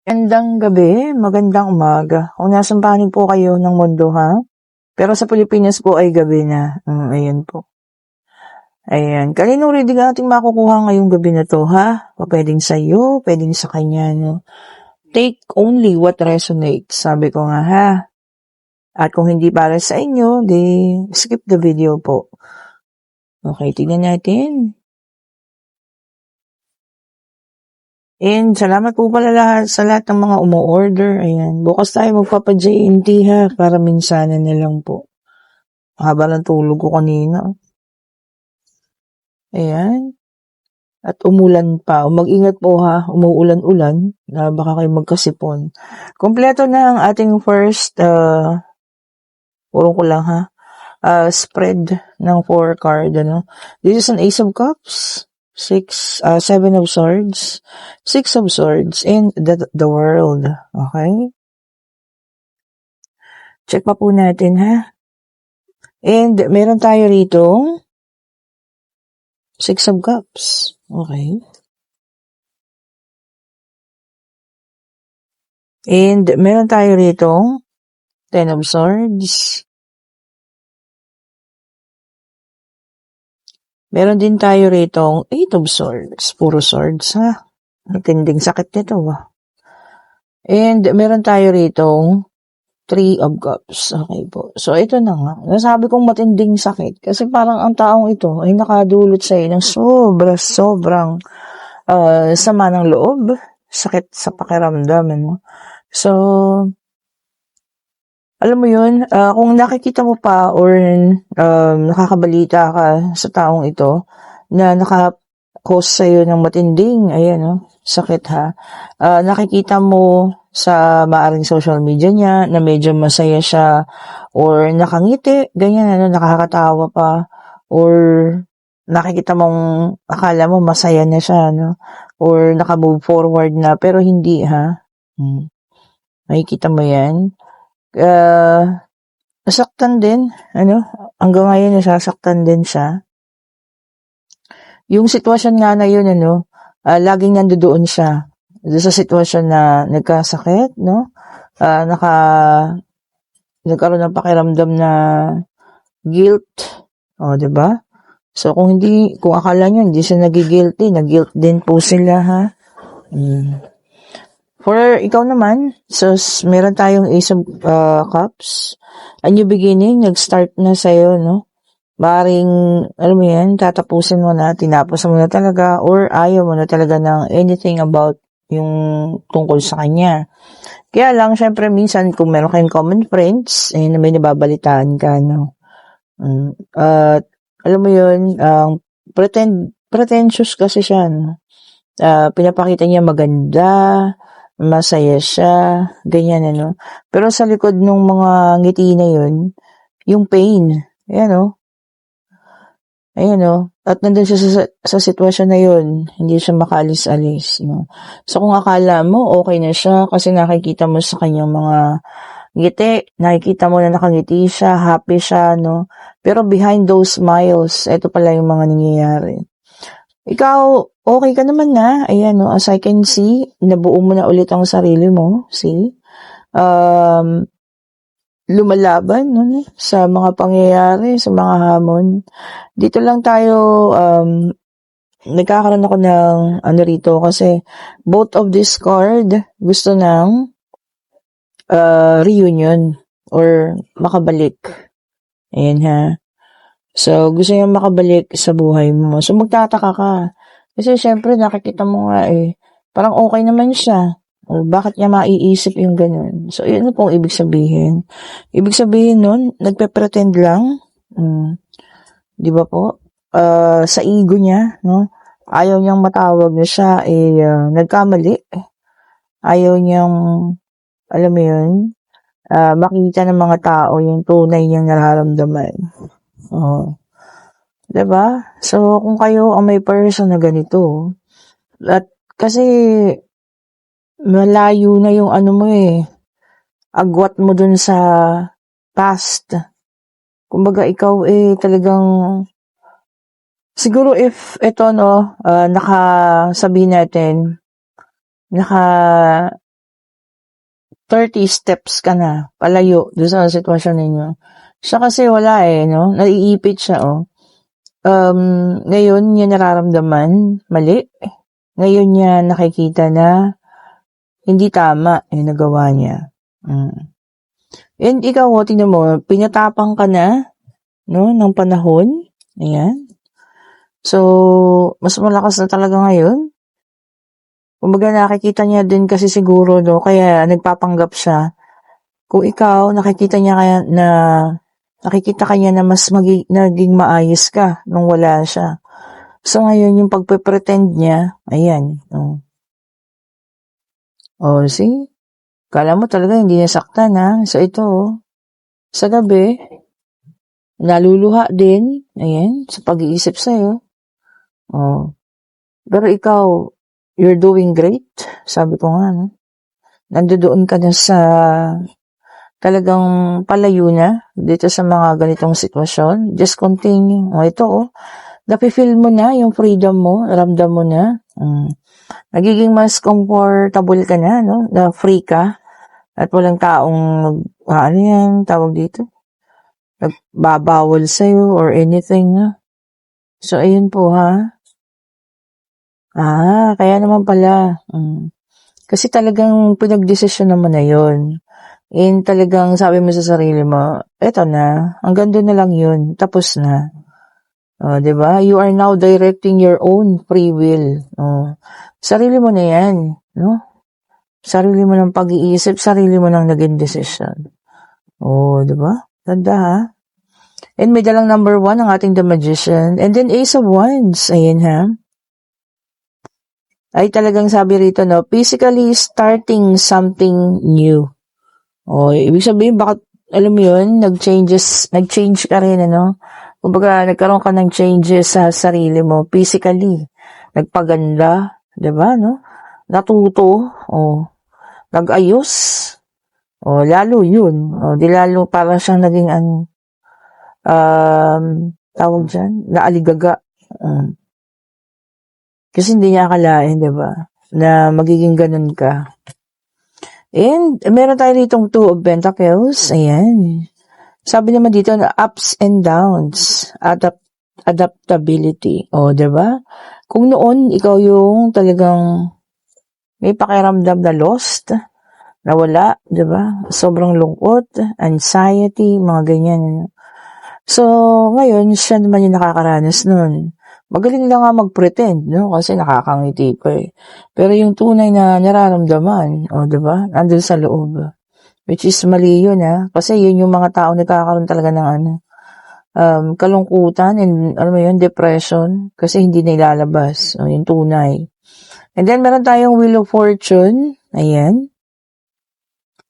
Magandang gabi, magandang umaga. Kung nasang panig po kayo ng mundo, ha? Pero sa Pilipinas po ay gabi na. Ayan po. Ayan. Kaninong reading ating makukuha ngayong gabi na to, ha? Pwedeng sa iyo, pwedeng sa kanya, no? Take only what resonates, sabi ko nga, ha? At kung hindi para sa inyo, di skip the video po. Okay, tignan natin. And salamat po pala sa lahat ng mga umu-order. Ayan. Bukas tayo magpapa-JNT, ha? Para minsanan na lang po. Haba ng tulog ko kanina. Ayan. At umulan pa. Mag-ingat po, ha. Umuulan-ulan na baka kayo magkasipon. Kompleto na ang ating first, puro ko lang, ha. Spread ng 4 card, ano. This is an Ace of Cups. 7 of Swords, 6 of Swords, and the World. Okay? Check pa po natin, ha? And meron tayo rito 6 of Cups. Okay? And meron tayo rito 10 of Swords. Meron din tayo rito 8 of Swords. Puro swords, ha? Matinding sakit nito, ha? And meron tayo rito 3 of Cups. Okay po. So, ito na nga. Nasabi kong matinding sakit. Kasi parang ang taong ito ay nakadulot sa'yo ng sobrang sama ng loob. Sakit sa pakiramdam. Ano? So, alam mo yun, kung nakikita mo pa or nakakabalita ka sa taong ito na naka-cause sa'yo ng matinding, ayan, no, sakit, ha. Nakikita mo sa maaring social media niya na medyo masaya siya or nakangiti, ganyan, ano, nakakatawa pa, or nakikita mong akala mo masaya na siya, no, or naka-move forward na, pero hindi, ha. Nakikita mo yan. Nasaktan din, ano, hanggang ngayon nasasaktan din siya. Yung sitwasyon nga na yun, ano, laging nandoon siya. Doon sa sitwasyon na nagkasakit, no, nagkaroon ng pakiramdam na guilt, diba? So, kung akala nyo, hindi siya nag-guilty, nag-guilt din po sila, ha? For ikaw naman, so meron tayong Ace of Cups. A new beginning, nag-start na sa'yo, no? Maring, alam mo yan, tatapusin mo na, tinapos mo na talaga, or ayaw mo na talaga ng anything about yung tungkol sa kanya. Kaya lang, syempre, minsan, kung meron kayong common friends, na may nababalitaan ka, no? Alam mo yun, pretentious kasi siya, no? Pinapakita niya maganda, masaya siya, ganyan, ano. Pero sa likod ng mga ngiti na yun, yung pain, ayan, no. Ayan, no. At nandun siya sa sitwasyon na yun, hindi siya makalis-alis, no. So, kung akala mo, okay na siya, kasi nakikita mo sa kanyang mga ngiti, nakikita mo na nakangiti siya, happy siya, no. Pero behind those smiles, ito pala yung mga nangyayari. Ikaw, okay ka naman na. Ayan, no, as I can see, nabuo mo na ulit ang sarili mo. See? Lumalaban, no, sa mga pangyayari, sa mga hamon. Dito lang tayo, nagkakaroon ako ng rito kasi both of this card gusto ng reunion or makabalik. Ayan, ha. So, gusto niya makabalik sa buhay mo. So, magtataka ka. Kasi, syempre, nakikita mo nga parang okay naman siya. O, bakit niya maiisip yung ganun? So, yun na pong ibig sabihin. Ibig sabihin nun, nagpe-pretend lang. Di ba po? Sa ego niya, no? Ayaw niyang matawag na siya, nagkamali. Ayaw niyang, alam mo yun, makita ng mga tao yung tunay niyang nararamdaman. Diba? So, kung kayo ang may person na ganito, at kasi malayo na yung mo agwat mo dun sa past. Kumbaga, ikaw talagang, siguro if ito, no, sabihin natin, 30 steps ka na, palayo doon sa sitwasyon ninyo. Siya kasi wala no? Naiipit siya, ngayon niya nararamdaman, mali. Ngayon niya nakikita na hindi tama yung nagawa niya. And ikaw, tingnan mo, pinatapang ka na, no, ng panahon. Ayan. So, mas malakas na talaga ngayon. Kumbaga nakikita niya din kasi siguro, no, kaya nagpapanggap siya. Kung ikaw, nakikita kanya na mas naging maayos ka nung wala siya. So, ngayon, yung pagpe-pretend niya, ayan. See? Kala mo talaga hindi nasaktan, ha? So, ito, sa gabi, naluluha din, ayan, sa pag-iisip sa'yo. Pero ikaw, you're doing great. Sabi ko nga, no? Nandoon ka na sa talagang palayo na dito sa mga ganitong sitwasyon. Just continue. Ito, napifeel mo na yung freedom mo, ramdam mo na. Nagiging mas comfortable ka na, no? Na free ka. At walang taong, tawag dito? Nagbabawal sa'yo or anything, no? So, ayun po, ha? Kaya naman pala. Kasi talagang pinagdesisyon naman na yun. And talagang sabi mo sa sarili mo, eto na, hanggang doon na lang yun, tapos na. Diba? You are now directing your own free will. Sarili mo na yan, no? Sarili mo ng pag-iisip, sarili mo ng naging decision. Diba? Tanda, ha? And may dalang number 1 ang ating The Magician. And then Ace of Wands. Ayan, ha? Ay talagang sabi rito, no? Physically starting something new. Ibig sabihin, bakit, alam mo yun, nag-change ka rin, ano? Kumbaga, nagkaroon ka ng changes sa sarili mo, physically. Nagpaganda, diba, no? Natuto, nag-ayos, lalo yun. Di lalo parang siyang naging, tawag dyan, naaligaga. Kasi hindi niya akalain, diba, na magiging ganun ka. And meron tayo ditong 2 of Pentacles. Ayan. Sabi naman dito na ups and downs. Adaptability. Diba? Kung noon, ikaw yung talagang may pakiramdam na lost, nawala, diba? Sobrang lungkot, anxiety, mga ganyan. So, ngayon, siya naman yung nakakaranas nun. Magaling lang nga mag-pretend, no? Kasi nakakangiti ko eh. Pero yung tunay na nararamdaman, diba? Andun sa loob. Which is mali yun, ha? Kasi yun yung mga tao nagkakaroon talaga ng kalungkutan and, depression. Kasi hindi nilalabas. Yung tunay. And then, meron tayong Wheel of Fortune. Ayan.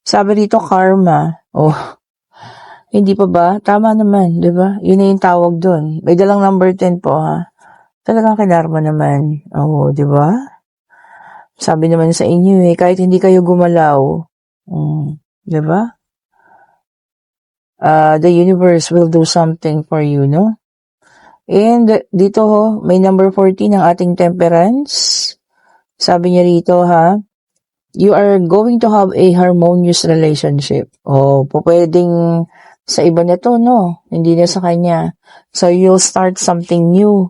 Sabi dito, karma. Hindi pa ba? Tama naman, diba? Yun na yung tawag dun. May dalang number 10 po, ha? Talagang kinarma naman. Di ba? Sabi naman sa inyo kahit hindi kayo gumalaw, di ba? The universe will do something for you, no? And dito may number 14 ang ating Temperance. Sabi niya rito, ha? You are going to have a harmonious relationship. Pwedeng sa iba na to, no? Hindi na sa kanya. So, you'll start something new.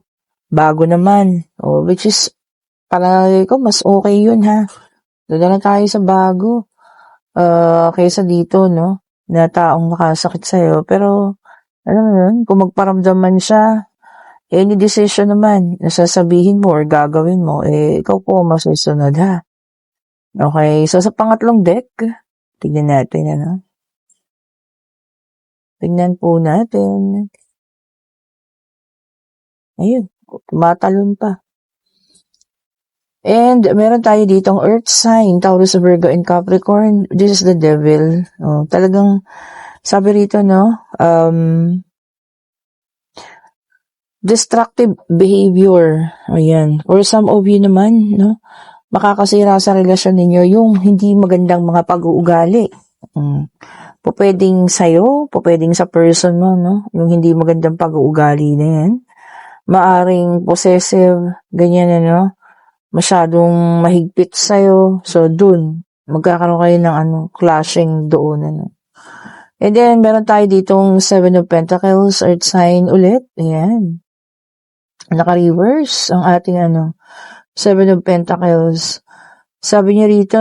Bago naman. Which is, parang ko, mas okay yun, ha? Doon na tayo sa bago. Kaysa dito, no? Na taong nakasakit sa'yo. Pero, alam mo yun, kung magparamdam man siya, any decision naman na sasabihin mo or gagawin mo, ikaw po masusunod, ha? Okay, so sa pangatlong deck, tignan natin, ano? Tignan po natin. Ayun. Tumatalon pa. And meron tayo ditong earth sign, Taurus, Virgo, and Capricorn. This is the devil. Talagang sabi rito, no? Destructive behavior. Ayan. For some of you naman, no? Makakasira sa relasyon ninyo yung hindi magandang mga pag-uugali. Pwedeng sa'yo, pwedeng sa person mo, no? Yung hindi magandang pag-uugali na yan. Maaring possessive, ganyan, masyadong mahigpit sa'yo. So, dun, magkakaroon kayo ng clashing doon, And then, meron tayo ditong 7 of Pentacles, Earth sign ulit. Ayan. Naka-reverse ang ating 7 of Pentacles. Sabi niya rito,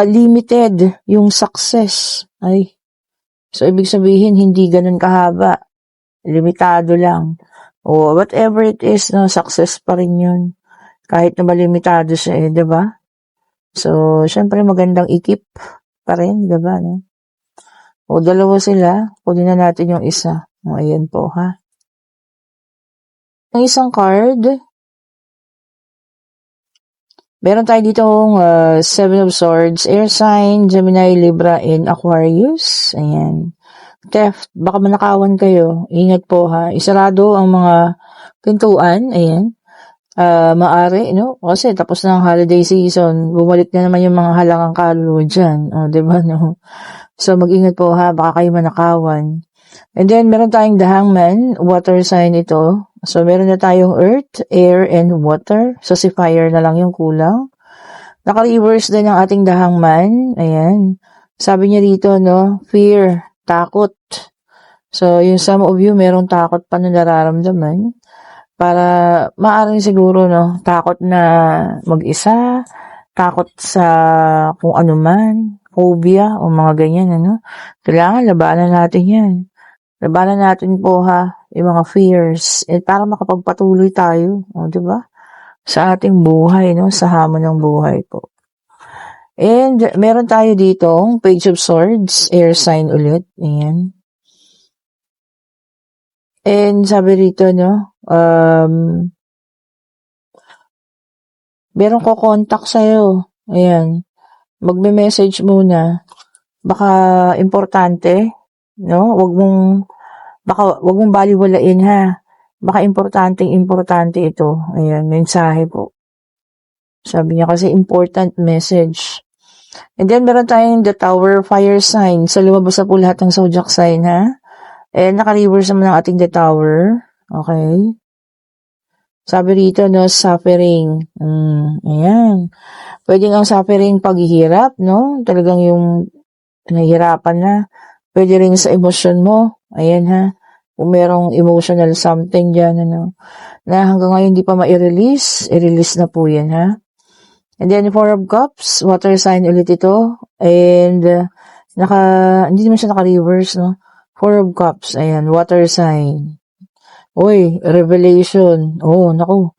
limited yung success. So, ibig sabihin, hindi ganun kahaba. Limitado lang. O, whatever it is, success pa rin yun. Kahit na malimitado siya, diba? So, syempre, magandang ikip pa rin, diba? O, dalawa sila. Kunin na natin yung isa. O, ayan po, ha? Ang isang card, meron tayo ditong 7 of Swords, Air sign, Gemini, Libra, and Aquarius. Ayan. Theft, baka manakawan kayo. Ingat po, ha. Isarado ang mga pintuan. Ayan. Maari, Kasi tapos na ang holiday season. Bumalik na naman yung mga halangang kaluluwa dyan. Diba, So, mag-ingat po, ha. Baka kayo manakawan. And then, meron tayong the Hangman, water sign ito. So, meron na tayong earth, air, and water. So, si fire na lang yung kulang. Naka-reverse din ang ating the Hangman. Ayan. Sabi niya dito, fear, takot. So, yung some of you, merong takot pa na nararamdaman. Para, maaaring siguro, takot na mag-isa, takot sa kung ano man, phobia, o mga ganyan, Kailangan, labanan natin yan. Labanan natin po, ha, yung mga fears, para makapagpatuloy tayo, diba? Sa ating buhay, sa hamon ng buhay po. And, meron tayo ditong Page of Swords, air sign ulit, ayan. And, sabi rito, meron ko contact sa'yo, ayan. Magme-message muna. Baka importante, wag mong baliwalain, ha. Baka importante ito. Ayan, mensahe po. Sabi niya kasi important message. And then meron tayong the Tower, fire sign. So lumabas na po lahat ng zodiac sign, ha. And naka-reverse naman ang ating the Tower. Okay. Sabi rito, suffering. Ayan. Pwedeng ang suffering paghihirap, Talagang yung nahihirapan na. Pwede rin sa emosyon mo. Ayan, ha. Kung merong emotional something dyan, na hanggang ngayon hindi pa ma-release, i-release na po yan, ha. And then, 4 of Cups, water sign ulit ito. And, hindi naman siya naka-reverse, 4 of Cups, ayan, water sign. Uy, revelation. Naku,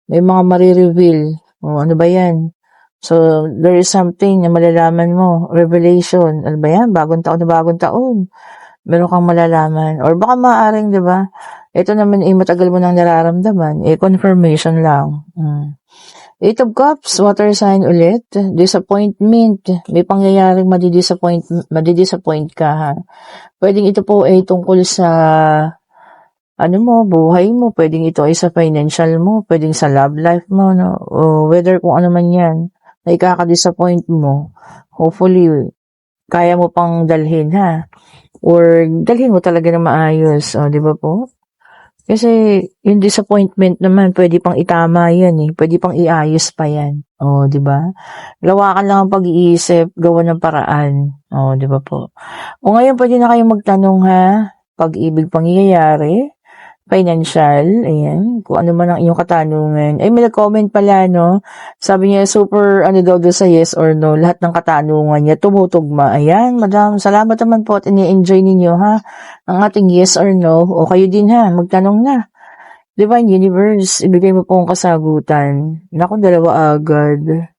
may mga marireveal. Ano ba yan? So, there is something na malalaman mo. Revelation. Ano ba yan? Bagong taon. Meron kang malalaman. Or baka maaaring, diba? Ito naman, matagal mo nang nararamdaman. Confirmation lang. 8 of Cups, water sign ulit. Disappointment. May pangyayaring madidisappoint ka, ha? Pwedeng ito po ay tungkol sa buhay mo. Pwedeng ito ay sa financial mo. Pwedeng sa love life mo, O whether kung ano man yan na ikaka-disappoint mo. Hopefully, kaya mo pang dalhin, ha? Or dalhin mo talaga na maayos. Di ba po? Kasi yung disappointment naman, pwede pang itama yan, Pwede pang iayos pa yan. Di ba? Lawakan lang ang pag-iisip, gawa ng paraan. Di ba po? O ngayon, pwede na kayong magtanong, ha? Pag-ibig pangyayari, financial, ayan, kung ano man ang iyong katanungan. May nag-comment pala, Sabi niya, super, daw sa yes or no, lahat ng katanungan niya, tumutugma. Ayan, madam, salamat naman po at ini-enjoy ninyo, ha, ang ating yes or no. O kayo din, ha, magtanong na. Divine Universe, ibigay mo po ang kasagutan. Naku, dalawa agad.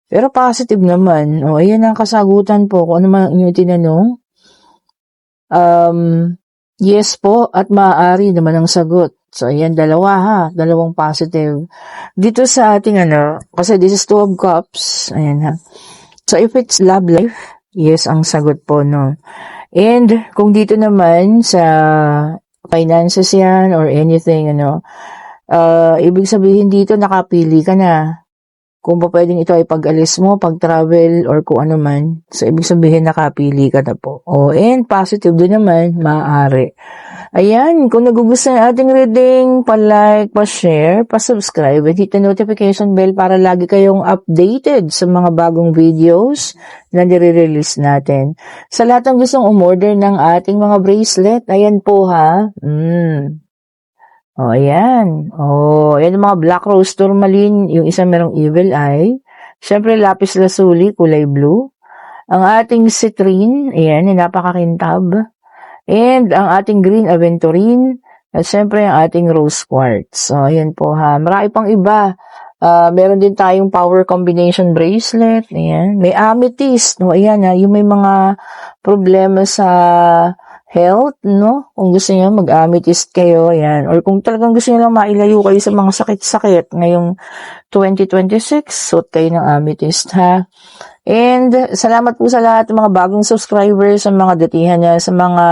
Pero positive naman. Ayan ang kasagutan po, kung ano man ang inyong tinanong. Yes po at maaari naman ang sagot. So, ayan, dalawa, ha. Dalawang positive. Dito sa ating kasi this is 2 of Cups. Ayan, ha. So, if it's love life, yes ang sagot po, And, kung dito naman sa finances yan or anything, ibig sabihin dito nakapili ka na. kung pa pwedeng ito ay pag-alis mo, pag-travel, or kung ano man. So, ibig sabihin, nakapili ka na po. And positive din naman, maaari. Ayan, kung nagugustuhan ang ating reading, pa-like, pa-share, pa-subscribe, and hit the notification bell para lagi kayong updated sa mga bagong videos na nire-release natin. Sa lahat ng gustong umorder ng ating mga bracelet, ayan po ha. Ayan. Ayan yung mga black rose tourmaline, yung isa merong evil eye. Siyempre, lapis lazuli, kulay blue. Ang ating citrine, ayan, yung napakakintab. And ang ating green aventurine. At siyempre, ang ating rose quartz. So, ayan po ha. Marami pang iba. Meron din tayong power combination bracelet. Ayan. May amethyst. No? Ayan ha. Yung may mga problema sa health, no? Kung gusto niyo mag-amethyst kayo, ayan. Or kung talagang gusto niyo lang mailayo kayo sa mga sakit-sakit ngayong 2026, suot kayo ng amethyst, ha? And salamat po sa lahat ng mga bagong subscribers, sa mga datihan niya, sa mga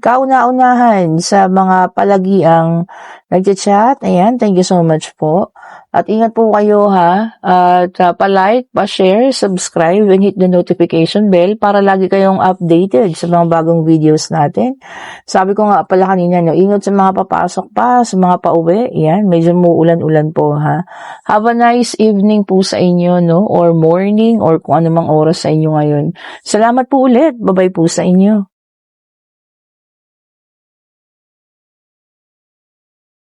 kauna-unahan, sa mga palagiang nag-chat. Ayan, thank you so much po. At ingat po kayo ha. At pa-like, pa-share, subscribe, and hit the notification bell para lagi kayong updated sa mga bagong videos natin. Sabi ko nga pala kanina, no, ingat sa mga papasok pa, sa mga pauwi. Yan, medyo muulan-ulan po ha. Have a nice evening po sa inyo, no? Or morning, or kung anumang oras sa inyo ngayon. Salamat po ulit. Bye-bye po sa inyo.